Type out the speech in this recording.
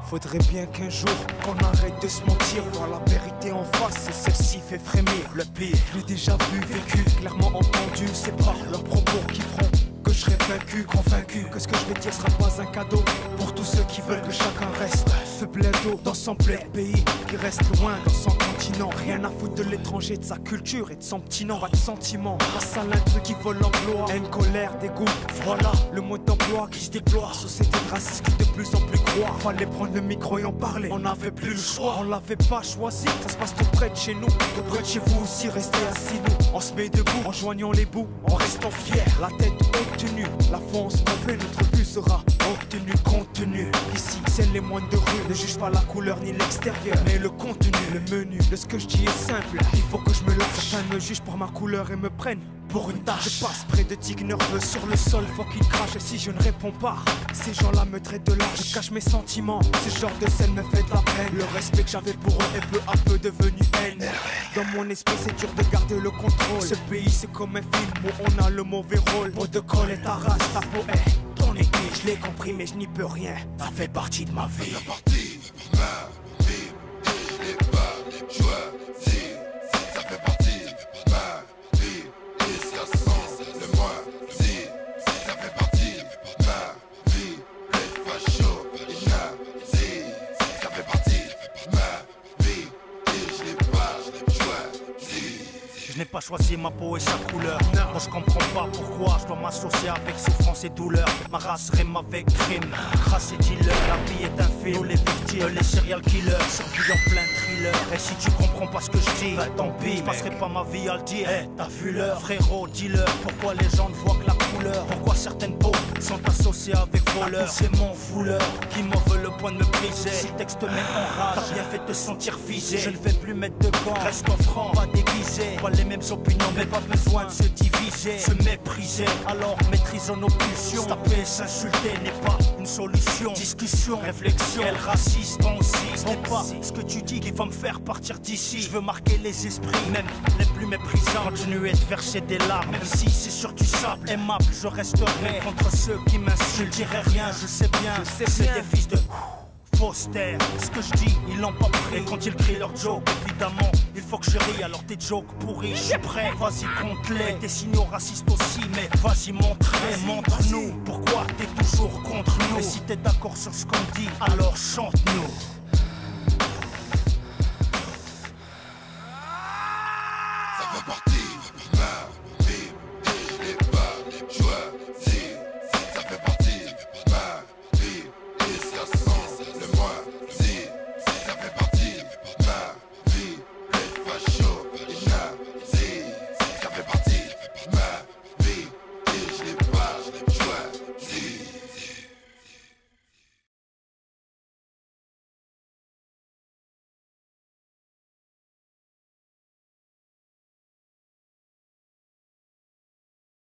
Faudrait bien qu'un jour qu'on arrête de se mentir, voir la vérité en face et celle-ci fait frémir. Le pire, je l'ai déjà vu, vécu, clairement entendu. C'est pas leurs propos qui feront que je serai vaincu, convaincu que ce que je vais dire sera pas un cadeau pour tous ceux qui veulent que chacun reste ce blaireau dans son bled, pays qui reste loin dans son continent. Rien à foutre de l'étranger, de sa culture et de son petit nom. Pas de sentiments, face à l'intrus qui vole l'emploi. Haine, colère, dégoût, voilà le mode d'emploi qui se déploie. Société de racisme qui de plus en plus croît. Fallait prendre le micro et en parler, on n'avait plus le choix. On l'avait pas choisi, ça se passe tout près de chez nous. Tout près de chez vous aussi, restez assis nous. On se met debout, en joignant les bouts, en restant fiers. La tête haute tenue, la fonce mauvais, notre but sera obtenu, contenu. Ici, c'est les moines de rue, ne juge pas la couleur ni l'extérieur, mais le contenu, le menu de ce que je dis est simple. Il faut que je me lâche, certains me jugent par ma couleur et me prennent pour une tâche. Je passe près de digues nerveux sur le sol, faut qu'ils crachent. Et si je ne réponds pas, ces gens-là me traitent de lâche. Je cache mes sentiments, ce genre de scène me fait de la peine. Le respect que j'avais pour eux est peu à peu devenu haine. Dans mon esprit c'est dur de garder le contrôle. Ce pays c'est comme un film où on a le mauvais rôle. Pour de colle et ta race, ta peau est ton aiguille. Je l'ai compris mais je n'y peux rien, ça fait partie de ma vie. Ça fait partie de ma vie, et je l'ai pas choisi. Ça fait partie de ma vie, et ça sent le moi si. Ça fait partie de ma vie, les fachos et nazis. Ça fait partie de ma vie, et je l'ai pas choisi. Je n'ai pas choisi ma peau et sa couleur. Moi je comprends pas pourquoi je dois m'associer avec souffrance et douleur. Ma race rime avec crime, crasse et dealer. La vie est un film, nous les victimes, les serial killers, survivent en plein thriller. Et si tu comprends pas ce que je dis, bah tant pis, je passerai pas ma vie à le dire. Hey, t'as vu l'heure, frérot, dealer. Pourquoi les gens ne voient que la couleur? Pourquoi certaines peaux sont associées avec voleurs? C'est mon fouleur qui m'en veut le point de me briser. Si le texte met en rage, t'as bien fait de te sentir visé. Je ne vais plus mettre de gants, reste en franc, pas déguisé. Pas les mêmes opinions, mais pas besoin de se diviser, se mépriser. Alors maîtrisons nos pulsions. Se taper, s'insulter n'est pas une solution. Discussion, réflexion, quel raciste aussi. Ce n'est pas ce que tu dis qui va me faire partir d'ici. Je veux marquer les esprits, même les plus méprisants. Continuer de verser des larmes, même si c'est sur du sable. Aimable, je resterai contre ceux qui m'insultent. Je dirai rien, je sais bien, c'est des fils de Foster. Ce que je dis, ils l'ont pas pris. Et quand ils crient leur joke, évidemment, il faut que je rie. Alors tes jokes pourris, je suis prêt. Vas-y, compte-les. Tes signaux racistes aussi, mais vas-y, montre-nous pourquoi t'es toujours contre nous. Et si t'es d'accord sur ce qu'on dit, alors chante-nous.